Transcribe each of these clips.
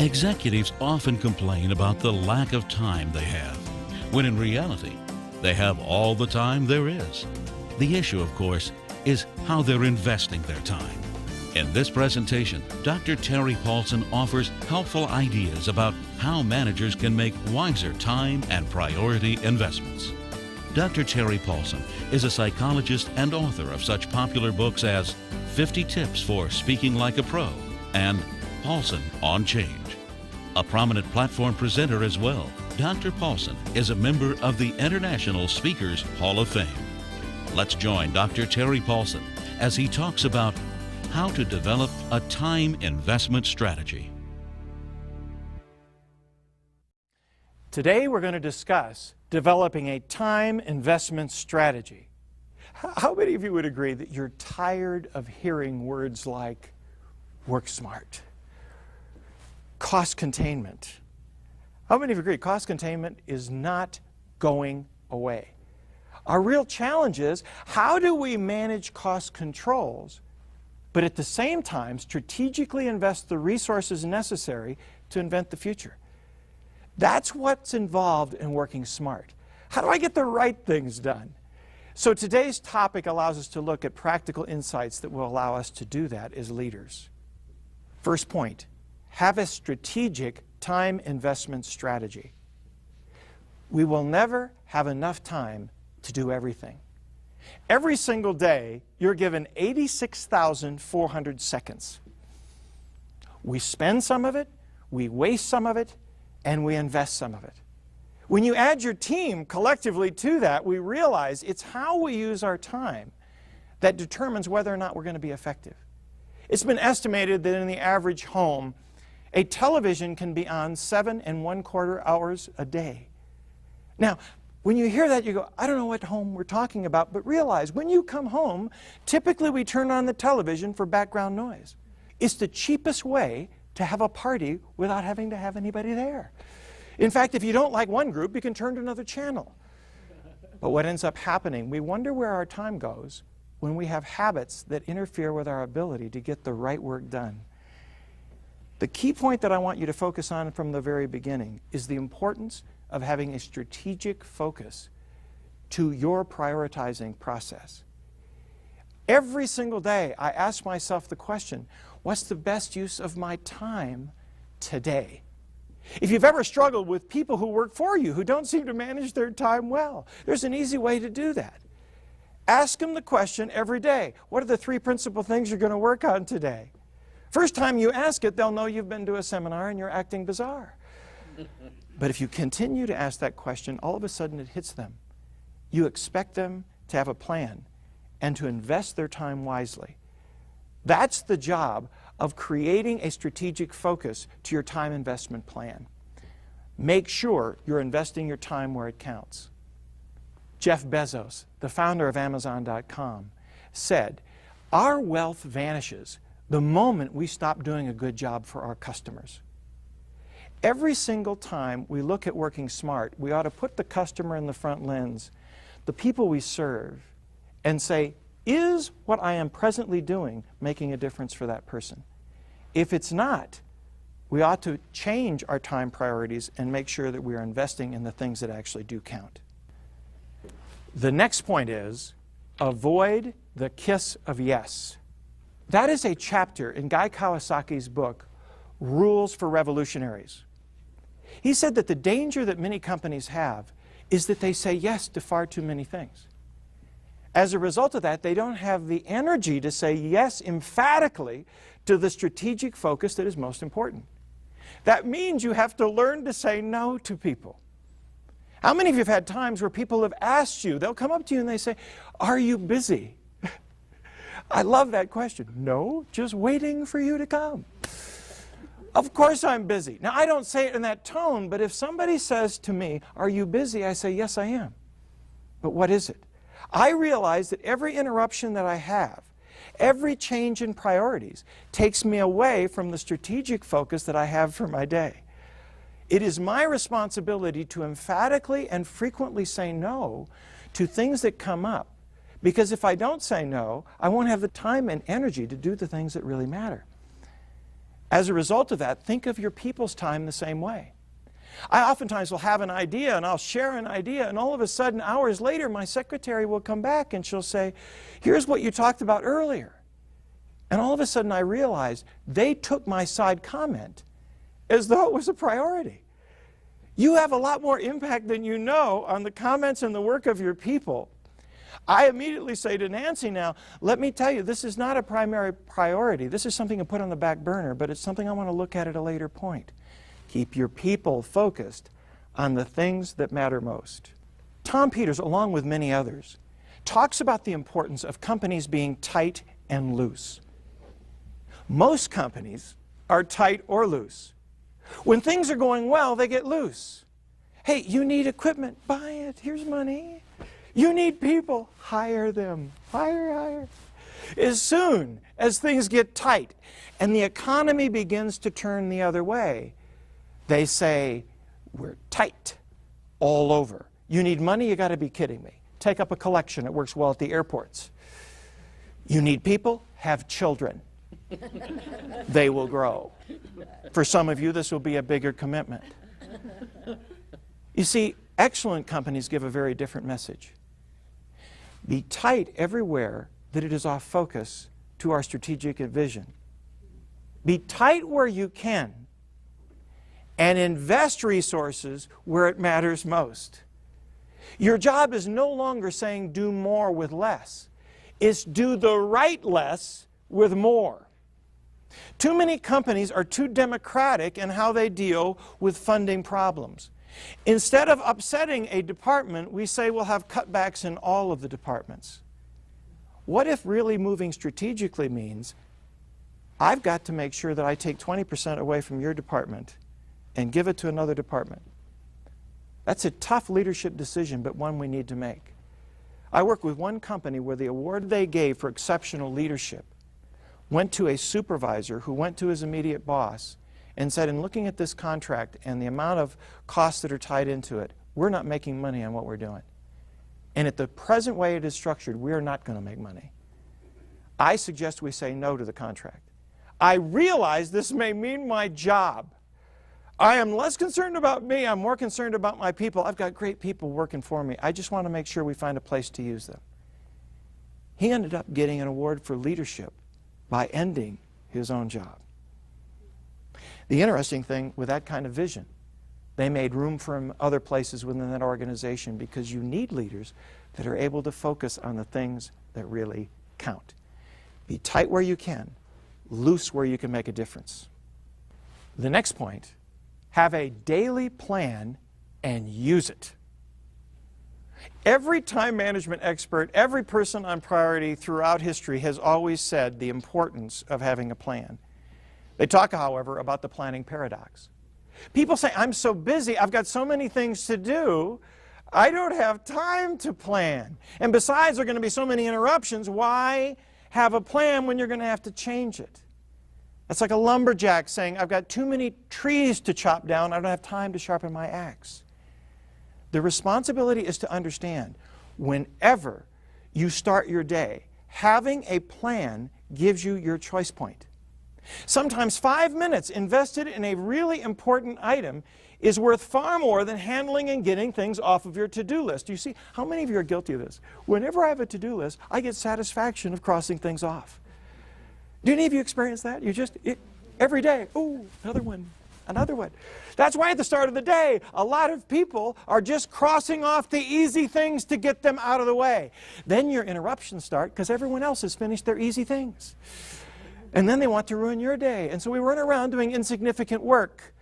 Executives often complain about the lack of time they have, when in reality, they have all the time there is. The issue, of course, is how they're investing their time. In this presentation, Dr. Terry Paulson offers helpful ideas about how managers can make wiser time and priority investments. Dr. Terry Paulson is a psychologist and author of such popular books as 50 Tips for Speaking Like a Pro and Paulson on Change. A prominent platform presenter as well, Dr. Paulson is a member of the International Speakers Hall of Fame. Let's join Dr. Terry Paulson as he talks about how to develop a time investment strategy. Today we're going to discuss developing a time investment strategy. How many of you would agree that you're tired of hearing words like work smart, cost containment? How many of you agree cost containment is not going away? Our real challenge is, how do we manage cost controls, but at the same time strategically invest the resources necessary to invent the future? That's what's involved in working smart. How do I get the right things done? So today's topic allows us to look at practical insights that will allow us to do that as leaders. First point, have a strategic time investment strategy. We will never have enough time to do everything. Every single day, you're given 86,400 seconds. We spend some of it, we waste some of it, and we invest some of it. When you add your team collectively to that, we realize it's how we use our time that determines whether or not we're going to be effective. It's been estimated that in the average home, a television can be on 7¼ hours a day. Now, when you hear that, you go, I don't know what home we're talking about, but realize when you come home, typically we turn on the television for background noise. It's the cheapest way to have a party without having to have anybody there. In fact, if you don't like one group, you can turn to another channel. But what ends up happening, we wonder where our time goes when we have habits that interfere with our ability to get the right work done. The key point that I want you to focus on from the very beginning is the importance of having a strategic focus to your prioritizing process. Every single day, I ask myself the question, what's the best use of my time today? If you've ever struggled with people who work for you, who don't seem to manage their time well, there's an easy way to do that. Ask them the question every day, what are the 3 principal things you're going to work on today? First time you ask it, they'll know you've been to a seminar and you're acting bizarre. But if you continue to ask that question, all of a sudden it hits them. You expect them to have a plan and to invest their time wisely. That's the job of creating a strategic focus to your time investment plan. Make sure you're investing your time where it counts. Jeff Bezos, the founder of Amazon.com, said, our wealth vanishes the moment we stop doing a good job for our customers. Every single time we look at working smart, we ought to put the customer in the front lens, the people we serve, and say, is what I am presently doing making a difference for that person? If it's not, we ought to change our time priorities and make sure that we are investing in the things that actually do count. The next point is, avoid the kiss of yes. That is a chapter in Guy Kawasaki's book, Rules for Revolutionaries. He said that the danger that many companies have is that they say yes to far too many things. As a result of that, they don't have the energy to say yes emphatically to the strategic focus that is most important. That means you have to learn to say no to people. How many of you have had times where people have asked you, they'll come up to you and they say, are you busy? I love that question. No, just waiting for you to come. Of course I'm busy. Now, I don't say it in that tone, but if somebody says to me, are you busy? I say, yes, I am. But what is it? I realize that every interruption that I have, every change in priorities, takes me away from the strategic focus that I have for my day. It is my responsibility to emphatically and frequently say no to things that come up, because if I don't say no, I won't have the time and energy to do the things that really matter. As a result of that, think of your people's time the same way. I oftentimes will have an idea and I'll share an idea, and all of a sudden, hours later, my secretary will come back and she'll say, here's what you talked about earlier. And all of a sudden I realize they took my side comment as though it was a priority. You have a lot more impact than you know on the comments and the work of your people. I immediately say to Nancy now, let me tell you, this is not a primary priority. This is something to put on the back burner, but it's something I want to look at a later point. Keep your people focused on the things that matter most. Tom Peters, along with many others, talks about the importance of companies being tight and loose. Most companies are tight or loose. When things are going well, they get loose. Hey, you need equipment, buy it, here's money. You need people, hire them, hire. As soon as things get tight and the economy begins to turn the other way, they say, we're tight all over. You need money, you got to be kidding me. Take up a collection, it works well at the airports. You need people, have children. They will grow. For some of you, this will be a bigger commitment. You see, excellent companies give a very different message. Be tight everywhere that it is off focus to our strategic vision. Be tight where you can and invest resources where it matters most. Your job is no longer saying do more with less. It's do the right less with more. Too many companies are too democratic in how they deal with funding problems. Instead of upsetting a department, we say we'll have cutbacks in all of the departments. What if really moving strategically means I've got to make sure that I take 20% away from your department and give it to another department? That's a tough leadership decision, but one we need to make. I work with one company where the award they gave for exceptional leadership went to a supervisor who went to his immediate boss and said, in looking at this contract and the amount of costs that are tied into it, we're not making money on what we're doing. And at the present way it is structured, we are not going to make money. I suggest we say no to the contract. I realize this may mean my job. I am less concerned about me, I'm more concerned about my people. I've got great people working for me. I just want to make sure we find a place to use them. He ended up getting an award for leadership by ending his own job. The interesting thing with that kind of vision, they made room for him other places within that organization, because you need leaders that are able to focus on the things that really count. Be tight where you can, loose where you can make a difference. The next point, have a daily plan and use it. Every time management expert, every person on priority throughout history has always said the importance of having a plan. They talk, however, about the planning paradox. People say, I'm so busy, I've got so many things to do, I don't have time to plan. And besides, there are going to be so many interruptions, why have a plan when you're going to have to change it? That's like a lumberjack saying, I've got too many trees to chop down, I don't have time to sharpen my axe. The responsibility is to understand, whenever you start your day, having a plan gives you your choice point. Sometimes 5 minutes invested in a really important item is worth far more than handling and getting things off of your to-do list. You see, how many of you are guilty of this? Whenever I have a to-do list, I get satisfaction of crossing things off. Do any of you experience that? Every day, ooh, another one, another one. That's why at the start of the day, a lot of people are just crossing off the easy things to get them out of the way. Then your interruptions start because everyone else has finished their easy things. And then they want to ruin your day. And so we run around doing insignificant work.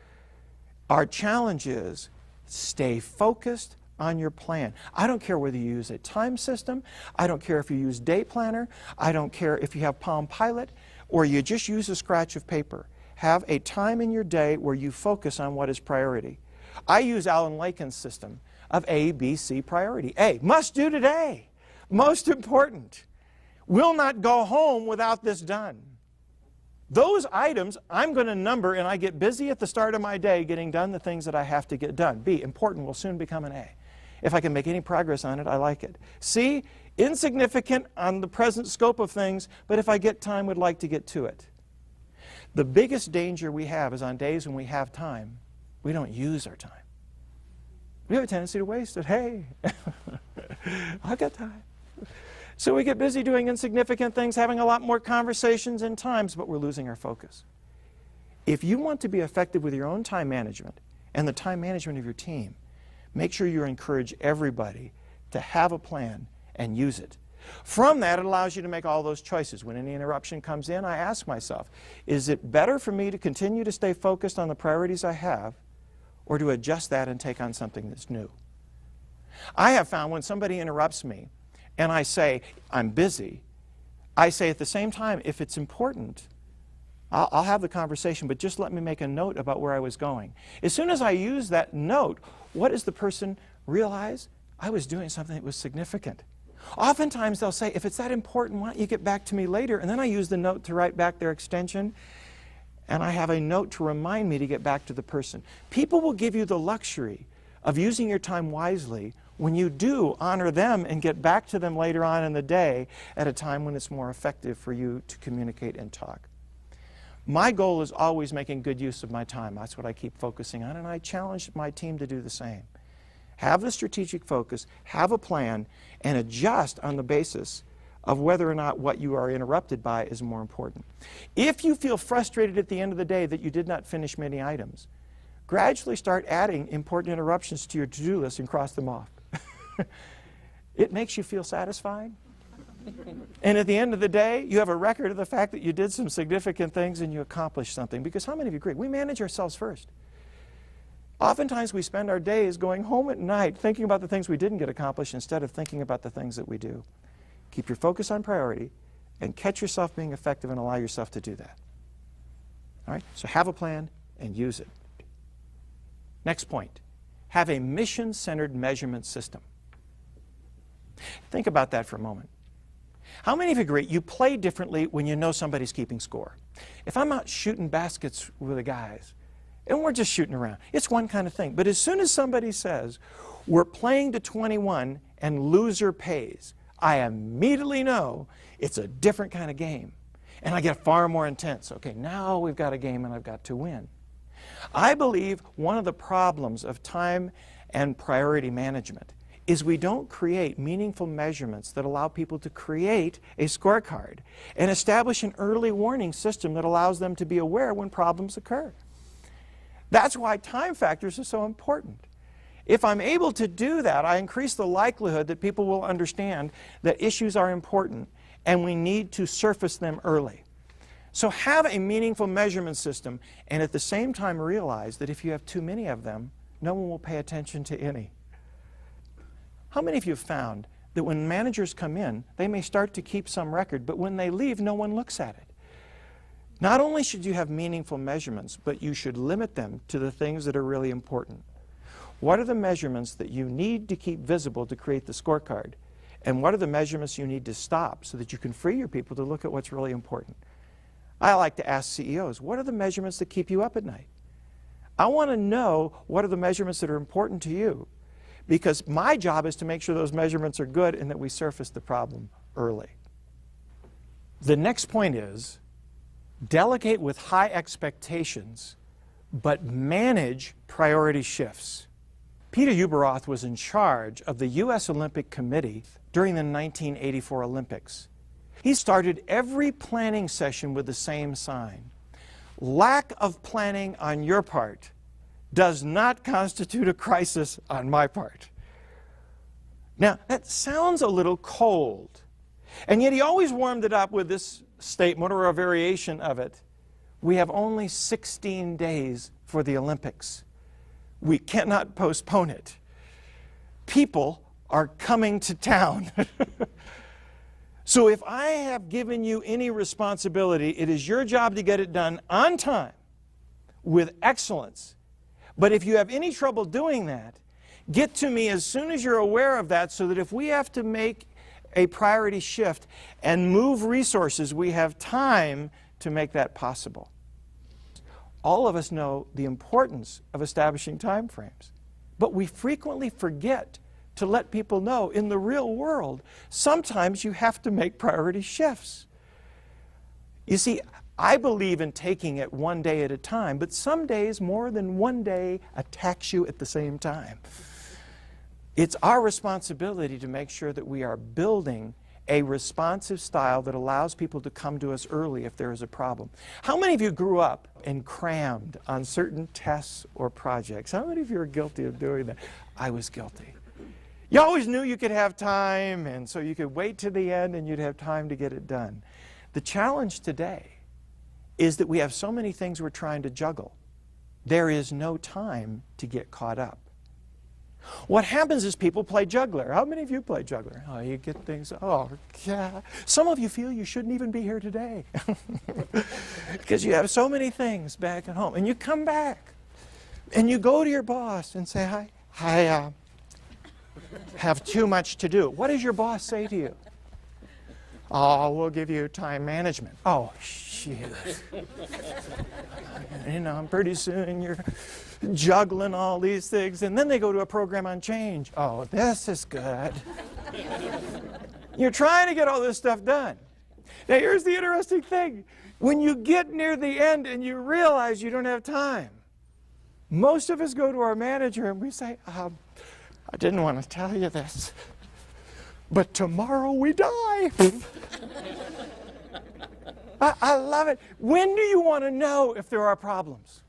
Our challenge is stay focused on your plan. I don't care whether you use a time system. I don't care if you use Day Planner. I don't care if you have Palm Pilot or you just use a scratch of paper. Have a time in your day where you focus on what is priority. I use Alan Laken's system of A, B, C priority. A, must do today. Most important. Will not go home without this done. Those items I'm going to number, and I get busy at the start of my day getting done the things that I have to get done. B, important will soon become an A. If I can make any progress on it, I like it. C, insignificant on the present scope of things, but if I get time, would like to get to it. The biggest danger we have is on days when we have time, we don't use our time. We have a tendency to waste it. Hey, I've got time. So we get busy doing insignificant things, having a lot more conversations and times, but we're losing our focus. If you want to be effective with your own time management and the time management of your team, make sure you encourage everybody to have a plan and use it. From that, it allows you to make all those choices. When any interruption comes in, I ask myself, is it better for me to continue to stay focused on the priorities I have, or to adjust that and take on something that's new? I have found when somebody interrupts me and I say, I'm busy, I say at the same time, if it's important, I'll have the conversation, but just let me make a note about where I was going. As soon as I use that note, what does the person realize? I was doing something that was significant. Oftentimes they'll say, if it's that important, why don't you get back to me later? And then I use the note to write back their extension, and I have a note to remind me to get back to the person. People will give you the luxury of using your time wisely when you do honor them and get back to them later on in the day at a time when it's more effective for you to communicate and talk. My goal is always making good use of my time. That's what I keep focusing on, and I challenge my team to do the same. Have the strategic focus, have a plan, and adjust on the basis of whether or not what you are interrupted by is more important. If you feel frustrated at the end of the day that you did not finish many items, gradually start adding important interruptions to your to-do list and cross them off. It makes you feel satisfied. And at the end of the day, you have a record of the fact that you did some significant things and you accomplished something. Because how many of you agree? We manage ourselves first. Oftentimes we spend our days going home at night thinking about the things we didn't get accomplished instead of thinking about the things that we do. Keep your focus on priority and catch yourself being effective and allow yourself to do that. All right? So have a plan and use it. Next point. Have a mission-centered measurement system. Think about that for a moment. How many of you agree you play differently when you know somebody's keeping score? If I'm out shooting baskets with the guys, and we're just shooting around, it's one kind of thing. But as soon as somebody says, we're playing to 21 and loser pays, I immediately know it's a different kind of game. And I get far more intense. Okay, now we've got a game and I've got to win. I believe one of the problems of time and priority management is we don't create meaningful measurements that allow people to create a scorecard and establish an early warning system that allows them to be aware when problems occur. That's why time factors are so important. If I'm able to do that, I increase the likelihood that people will understand that issues are important and we need to surface them early. So have a meaningful measurement system and at the same time realize that if you have too many of them, no one will pay attention to any. How many of you have found that when managers come in, they may start to keep some record, but when they leave, no one looks at it? Not only should you have meaningful measurements, but you should limit them to the things that are really important. What are the measurements that you need to keep visible to create the scorecard? And what are the measurements you need to stop so that you can free your people to look at what's really important? I like to ask CEOs, what are the measurements that keep you up at night? I want to know what are the measurements that are important to you, because my job is to make sure those measurements are good and that we surface the problem early. The next point is, delegate with high expectations, but manage priority shifts. Peter Ueberroth was in charge of the U.S. Olympic Committee during the 1984 Olympics. He started every planning session with the same sign. Lack of planning on your part does not constitute a crisis on my part. Now, that sounds a little cold, and yet he always warmed it up with this statement or a variation of it. We have only 16 days for the Olympics. We cannot postpone it. People are coming to town. So if I have given you any responsibility, it is your job to get it done on time with excellence. But if you have any trouble doing that, get to me as soon as you're aware of that so that if we have to make a priority shift and move resources, we have time to make that possible. All of us know the importance of establishing time frames, but we frequently forget to let people know in the real world, sometimes you have to make priority shifts. You see, I believe in taking it one day at a time, but some days more than one day attacks you at the same time. It's our responsibility to make sure that we are building a responsive style that allows people to come to us early if there is a problem. How many of you grew up and crammed on certain tests or projects? How many of you are guilty of doing that? I was guilty. You always knew you could have time, and so you could wait to the end and you'd have time to get it done. The challenge today is that we have so many things we're trying to juggle. There is no time to get caught up. What happens is people play juggler. How many of you play juggler? Oh, you get things, oh, yeah. Some of you feel you shouldn't even be here today because you have so many things back at home. And you come back and you go to your boss and say, hi, I have too much to do. What does your boss say to you? Oh, we'll give you time management. Oh, shit. You know, pretty soon you're juggling all these things. And then they go to a program on change. Oh, this is good. You're trying to get all this stuff done. Now, here's the interesting thing. When you get near the end and you realize you don't have time, most of us go to our manager and we say, I didn't want to tell you this, but tomorrow we die. I love it. When do you want to know if there are problems?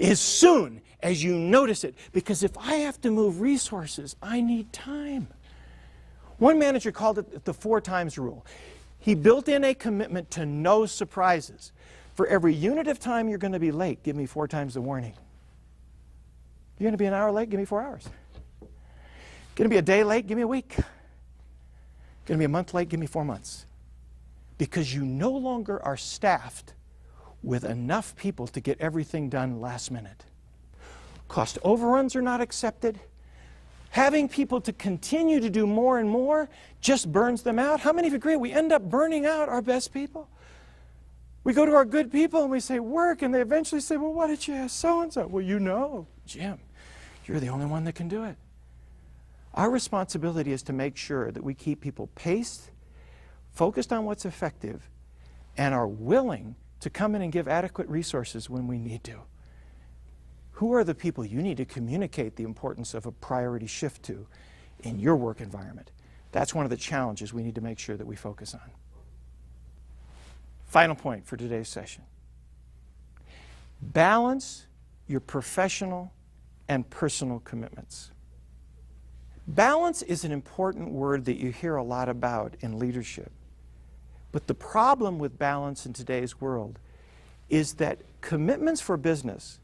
As soon as you notice it. Because if I have to move resources, I need time. One manager called it the 4 times rule. He built in a commitment to no surprises. For every unit of time you're going to be late, give me 4 times the warning. You're going to be an hour late, give me 4 hours. Going to be a day late, give me a week. Going to be a month late, give me 4 months. Because you no longer are staffed with enough people to get everything done last minute. Cost overruns are not accepted. Having people to continue to do more and more just burns them out. How many of you agree we end up burning out our best people? We go to our good people and we say, work, and they eventually say, well, what did you ask so-and-so? Well, you know, Jim, you're the only one that can do it. Our responsibility is to make sure that we keep people paced, focused on what's effective, and are willing to come in and give adequate resources when we need to. Who are the people you need to communicate the importance of a priority shift to in your work environment? That's one of the challenges we need to make sure that we focus on. Final point for today's session. Balance your professional and personal commitments. Balance is an important word that you hear a lot about in leadership. But the problem with balance in today's world is that commitments for business,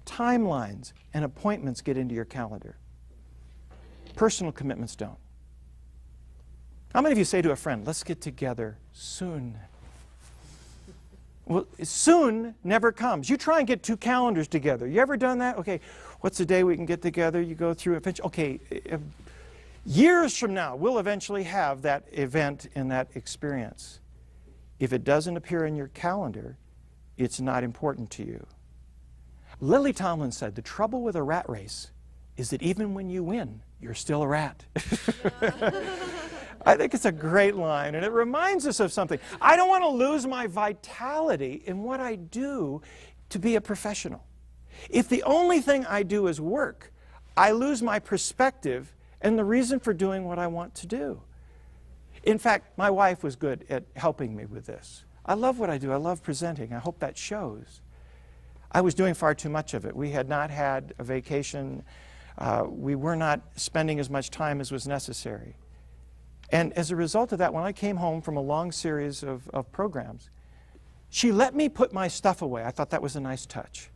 timelines, and appointments get into your calendar. Personal commitments don't. How many of you say to a friend, let's get together soon? Well, soon never comes. You try and get 2 calendars together. You ever done that? Okay, what's the day we can get together? You go through it. Okay, years from now, we'll eventually have that event and that experience. If it doesn't appear in your calendar, it's not important to you. Lily Tomlin said, the trouble with a rat race is that even when you win, you're still a rat. I think it's a great line, and it reminds us of something. I don't want to lose my vitality in what I do to be a professional. If the only thing I do is work, I lose my perspective and the reason for doing what I want to do. In fact, my wife was good at helping me with this. I love what I do. I love presenting. I hope that shows. I was doing far too much of it. We had not had a vacation. We were not spending as much time as was necessary. And as a result of that, when I came home from a long series of programs, she let me put my stuff away. I thought that was a nice touch.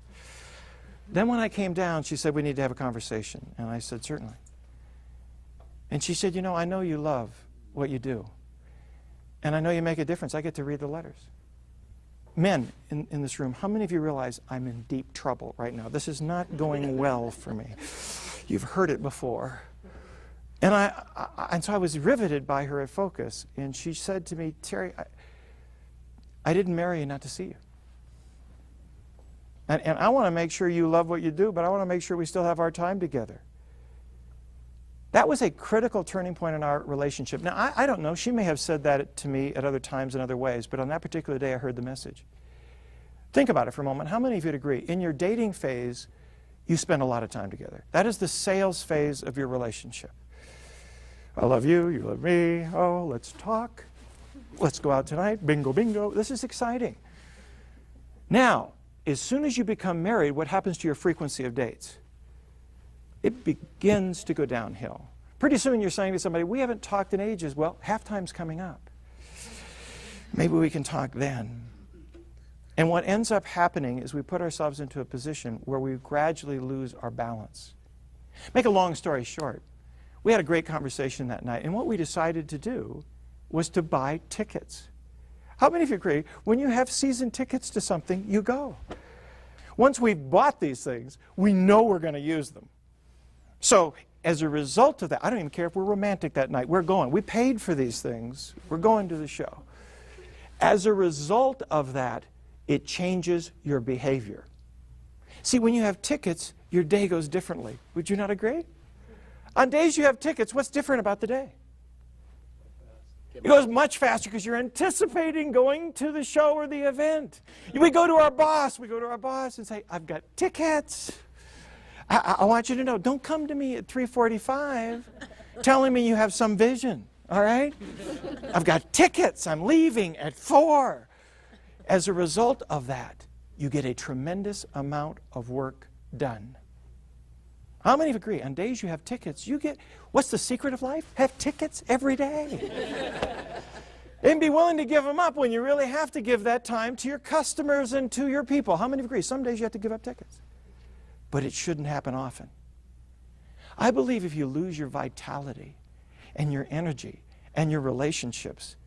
Then when I came down, she said, we need to have a conversation. And I said, certainly. And she said, you know, I know you love what you do. And I know you make a difference. I get to read the letters. Men in this room, how many of you realize I'm in deep trouble right now? This is not going well for me. You've heard it before. And so I was riveted by her focus. And she said to me, Terry, I didn't marry you not to see you. And I want to make sure you love what you do, but I want to make sure we still have our time together. That was a critical turning point in our relationship. Now, I don't know. She may have said that to me at other times in other ways, but on that particular day, I heard the message. Think about it for a moment. How many of you would agree? In your dating phase, you spend a lot of time together. That is the sales phase of your relationship. I love you, you love me. Oh, let's talk. Let's go out tonight. Bingo, bingo. This is exciting. Now, as soon as you become married, what happens to your frequency of dates? It begins to go downhill. Pretty soon you're saying to somebody, we haven't talked in ages. Well, halftime's coming up. Maybe we can talk then. And what ends up happening is we put ourselves into a position where we gradually lose our balance. Make a long story short, we had a great conversation that night, and what we decided to do was to buy tickets. How many of you agree, when you have season tickets to something, you go? Once we've bought these things, we know we're going to use them. So as a result of that, I don't even care if we're romantic that night, we're going. We paid for these things. We're going to the show. As a result of that, it changes your behavior. See, when you have tickets, your day goes differently. Would you not agree? On days you have tickets, what's different about the day? It goes much faster because you're anticipating going to the show or the event. We go to our boss and say, I've got tickets. I want you to know, don't come to me at 3:45 telling me you have some vision, all right? I've got tickets. I'm leaving at 4. As a result of that, you get a tremendous amount of work done. How many agree? On days you have tickets, you get, what's the secret of life? Have tickets every day. And be willing to give them up when you really have to give that time to your customers and to your people. How many agree? Some days you have to give up tickets. But it shouldn't happen often. I believe if you lose your vitality and your energy and your relationships,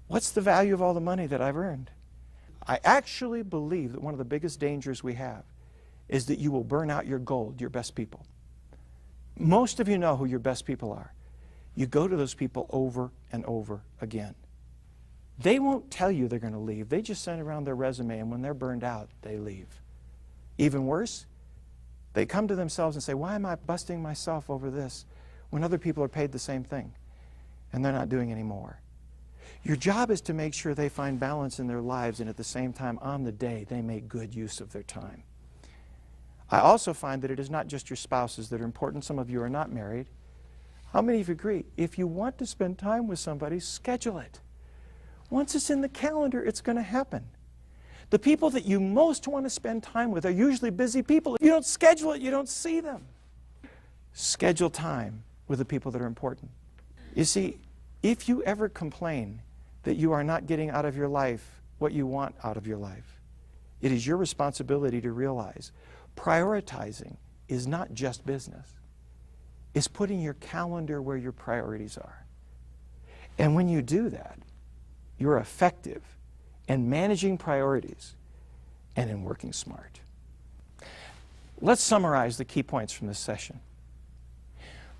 what's the value of all the money that I've earned? I actually believe that one of the biggest dangers we have is that you will burn out your gold, your best people. Most of you know who your best people are. You go to those people over and over again. They won't tell you they're going to leave. They just send around their resume, and when they're burned out, they leave. Even worse, they come to themselves and say, why am I busting myself over this when other people are paid the same thing and they're not doing any more? Your job is to make sure they find balance in their lives, and at the same time, on the day, they make good use of their time. I also find that it is not just your spouses that are important. Some of you are not married. How many of you agree? If you want to spend time with somebody, schedule it. Once it's in the calendar, it's going to happen. The people that you most want to spend time with are usually busy people. If you don't schedule it, you don't see them. Schedule time with the people that are important. You see, if you ever complain that you are not getting out of your life what you want out of your life, it is your responsibility to realize prioritizing is not just business. It's putting your calendar where your priorities are. And when you do that, you're effective in managing priorities and in working smart. Let's summarize the key points from this session.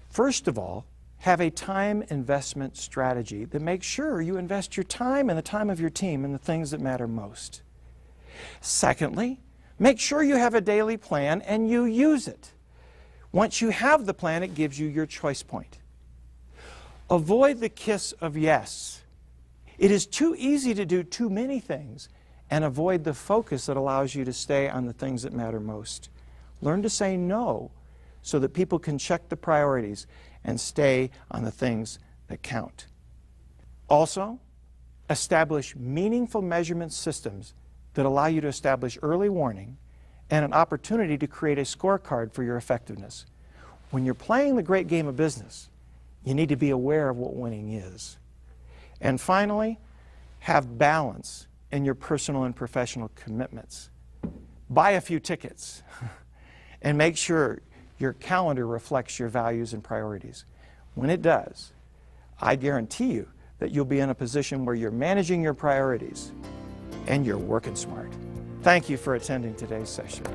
First of all, have a time investment strategy that makes sure you invest your time and the time of your team in the things that matter most. Secondly, make sure you have a daily plan and you use it. Once you have the plan, it gives you your choice point. Avoid the kiss of yes. It is too easy to do too many things and avoid the focus that allows you to stay on the things that matter most. Learn to say no so that people can check the priorities and stay on the things that count. Also, establish meaningful measurement systems that allow you to establish early warning and an opportunity to create a scorecard for your effectiveness. When you're playing the great game of business, you need to be aware of what winning is. And finally, have balance in your personal and professional commitments. Buy a few tickets and make sure your calendar reflects your values and priorities. When it does, I guarantee you that you'll be in a position where you're managing your priorities and you're working smart. Thank you for attending today's session.